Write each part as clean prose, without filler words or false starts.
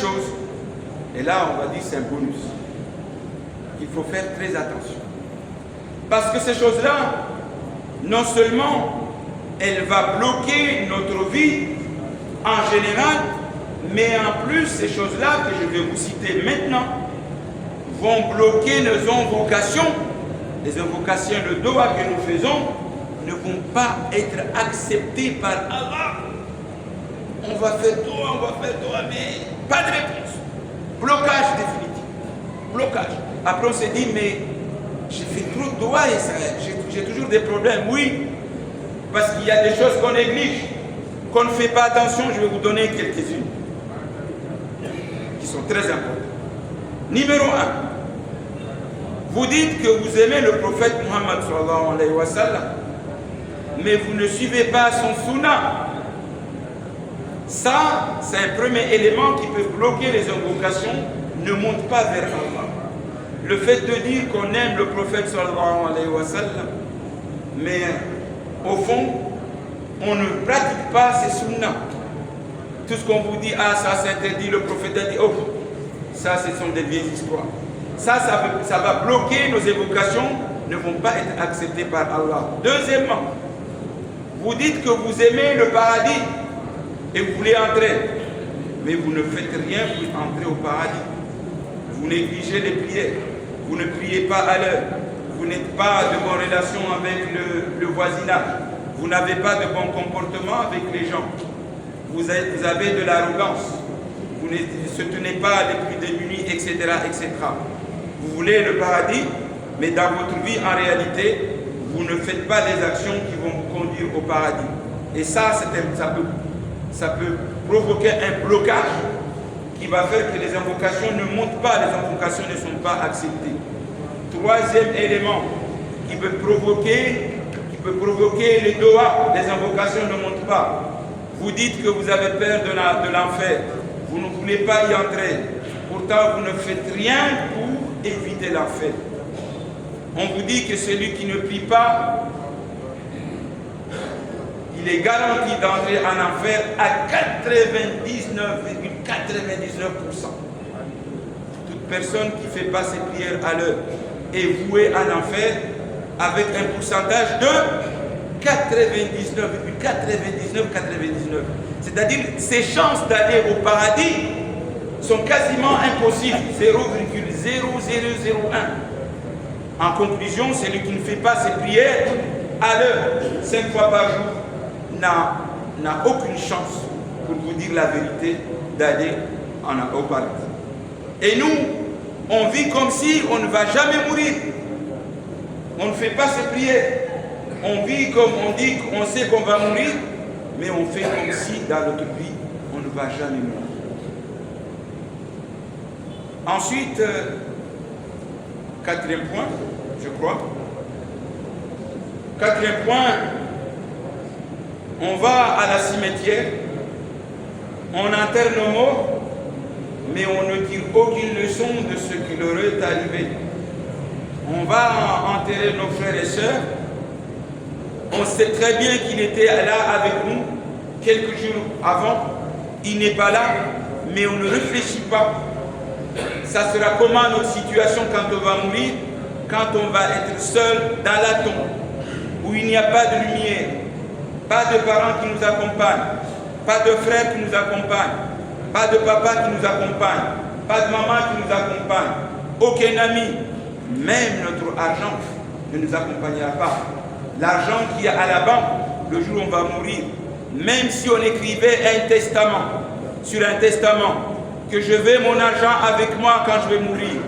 chose, et là on va dire c'est un bonus, qu'il faut faire très attention. Parce que ces choses-là, non seulement elles vont bloquer notre vie en général, mais en plus ces choses-là que je vais vous citer maintenant vont bloquer nos invocations. Les invocations de Doha que nous faisons ne vont pas être acceptées par Allah. On va faire Doha, mais pas de réponse. Blocage définitif. Blocage. Après on s'est dit, mais j'ai fait trop de Doha et j'ai toujours des problèmes. Oui, parce qu'il y a des choses qu'on néglige, qu'on ne fait pas attention. Je vais vous donner quelques-unes qui sont très importantes. Numéro 1. Vous dites que vous aimez le prophète Muhammad sallallahu alayhi wa sallam, mais vous ne suivez pas son sunnah. Ça, c'est un premier élément qui peut bloquer les invocations, ne monte pas vers Allah. Le fait de dire qu'on aime le prophète sallallahu alayhi wa sallam, mais au fond, on ne pratique pas ses sunnahs. Tout ce qu'on vous dit, ah ça c'est interdit, le prophète a dit, oh, ça ce sont des vieilles histoires. Ça va bloquer nos évocations, ne vont pas être acceptées par Allah. Deuxièmement, vous dites que vous aimez le paradis et vous voulez entrer, mais vous ne faites rien pour entrer au paradis. Vous négligez les prières, vous ne priez pas à l'heure, vous n'êtes pas de bonnes relations avec le voisinage, vous n'avez pas de bon comportement avec les gens, vous avez de l'arrogance, vous ne soutenez pas les prix de nuit, etc., etc. Vous voulez le paradis, mais dans votre vie, en réalité, vous ne faites pas des actions qui vont vous conduire au paradis. Et ça peut provoquer un blocage qui va faire que les invocations ne montent pas, les invocations ne sont pas acceptées. Troisième élément qui peut provoquer les doigts, les invocations ne montent pas. Vous dites que vous avez peur de l'enfer, vous ne voulez pas y entrer, pourtant vous ne faites rien pour éviter l'enfer. On vous dit que celui qui ne prie pas, il est garanti d'entrer en enfer à 99,99%. Toute personne qui ne fait pas ses prières à l'heure est vouée à l'enfer avec un pourcentage de 99,9999. C'est-à-dire ses chances d'aller au paradis sont quasiment impossibles, 0,0001. En conclusion, celui qui ne fait pas ses prières à l'heure, 5 fois par jour, n'a aucune chance, pour vous dire la vérité, d'aller au paradis. Et nous, on vit comme si on ne va jamais mourir. On ne fait pas ses prières. On vit comme on dit, on sait qu'on va mourir, mais on fait comme si dans notre vie, on ne va jamais mourir. Ensuite, quatrième point, je crois. Quatrième point, on va à la cimetière, on enterre nos morts, mais on ne tire aucune leçon de ce qui leur est arrivé. On va enterrer nos frères et sœurs, on sait très bien qu'il était là avec nous quelques jours avant, il n'est pas là, mais on ne réfléchit pas. Ça sera comment notre situation quand on va mourir, quand on va être seul dans la tombe, où il n'y a pas de lumière, pas de parents qui nous accompagnent, pas de frères qui nous accompagnent, pas de papa qui nous accompagne, pas de maman qui nous accompagne, aucun ami, même notre argent ne nous accompagnera pas. L'argent qui est à la banque, le jour où on va mourir, même si on écrivait un testament, sur un testament, que je vais mon argent avec moi quand je vais mourir,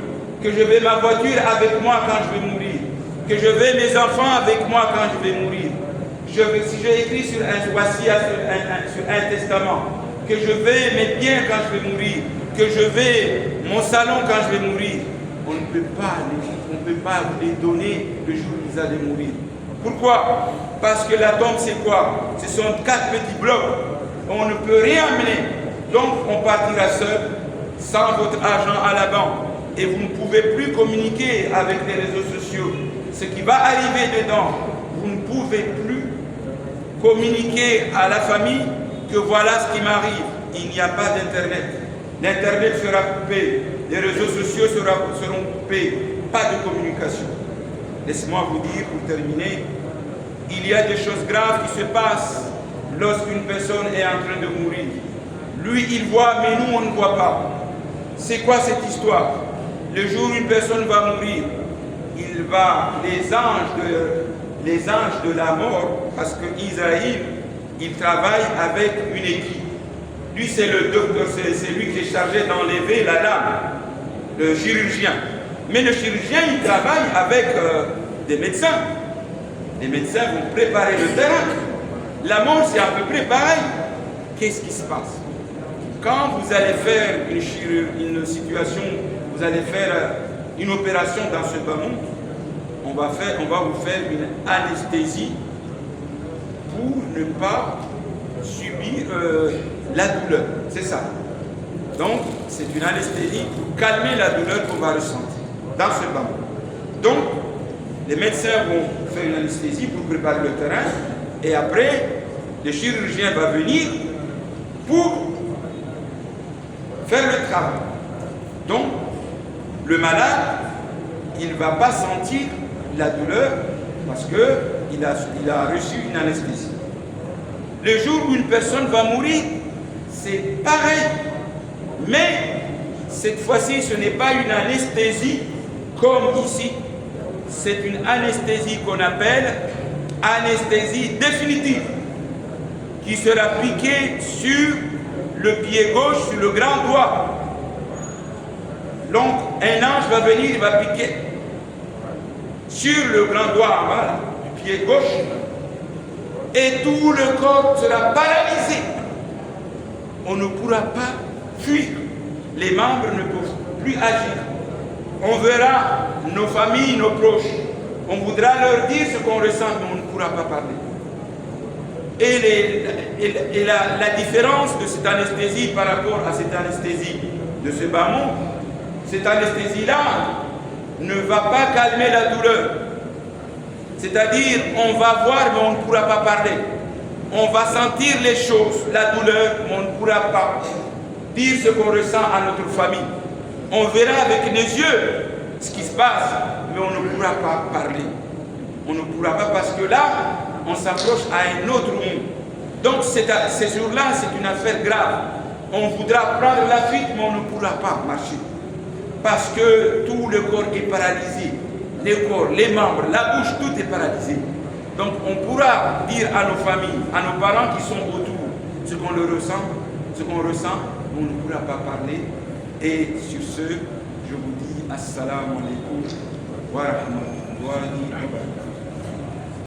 que je vais ma voiture avec moi quand je vais mourir, que je vais mes enfants avec moi quand je vais mourir. Si j'ai écrit sur un testament, que je vais mes biens quand je vais mourir, que je vais mon salon quand je vais mourir, on ne peut pas les donner le jour où vous allez mourir. Pourquoi? Parce que la tombe c'est quoi? Ce sont 4 petits blocs. On ne peut rien amener. Donc on partira seul, sans votre argent à la banque. Et vous ne pouvez plus communiquer avec les réseaux sociaux. Ce qui va arriver dedans, vous ne pouvez plus communiquer à la famille que voilà ce qui m'arrive. Il n'y a pas d'internet. l'Internet sera coupé, les réseaux sociaux seront coupés, pas de communication. Laissez-moi vous dire, pour terminer, il y a des choses graves qui se passent lorsqu'une personne est en train de mourir. Lui, il voit, mais nous, on ne voit pas. C'est quoi cette histoire? Le jour où une personne va mourir, les anges de la mort, parce qu'Israël, il travaille avec une équipe. Lui, c'est le docteur, c'est lui qui est chargé d'enlever la lame, le chirurgien. Mais le chirurgien, il travaille avec des médecins. Les médecins vont préparer le terrain. La mort, c'est à peu près pareil. Qu'est-ce qui se passe? Quand vous allez faire une situation, vous allez faire une opération dans ce bas monde, on va vous faire une anesthésie pour ne pas subir la douleur. C'est ça. Donc, c'est une anesthésie pour calmer la douleur qu'on va ressentir dans ce bas monde. Donc, les médecins vont faire une anesthésie pour préparer le terrain et après, le chirurgien va venir pour faire le travail. Donc, le malade, il ne va pas sentir la douleur parce qu'il a reçu une anesthésie. Le jour où une personne va mourir, c'est pareil. Mais cette fois-ci, ce n'est pas une anesthésie comme ici. C'est une anesthésie qu'on appelle anesthésie définitive, qui sera piquée sur le pied gauche, sur le grand doigt. Donc, un ange va venir, il va piquer sur le grand doigt en bas, du pied gauche, et tout le corps sera paralysé. On ne pourra pas fuir. Les membres ne peuvent plus agir. On verra nos familles, nos proches. On voudra leur dire ce qu'on ressent, mais on ne pourra pas parler. Et la différence de cette anesthésie par rapport à cette anesthésie de ce bas monde, cette anesthésie-là ne va pas calmer la douleur. C'est-à-dire, on va voir, mais on ne pourra pas parler. On va sentir les choses, la douleur, mais on ne pourra pas dire ce qu'on ressent à notre famille. On verra avec les yeux ce qui se passe, mais on ne pourra pas parler. On ne pourra pas parce que là, on s'approche à un autre monde. Donc ces jours-là, c'est une affaire grave. On voudra prendre la fuite, mais on ne pourra pas marcher. Parce que tout le corps est paralysé. Les corps, les membres, la bouche, tout est paralysé. Donc on pourra dire à nos familles, à nos parents qui sont autour, ce qu'on ressent, mais on ne pourra pas parler. Et sur ce, je vous dis Assalamu alaikum wa rahmatullahi wa barakatuh.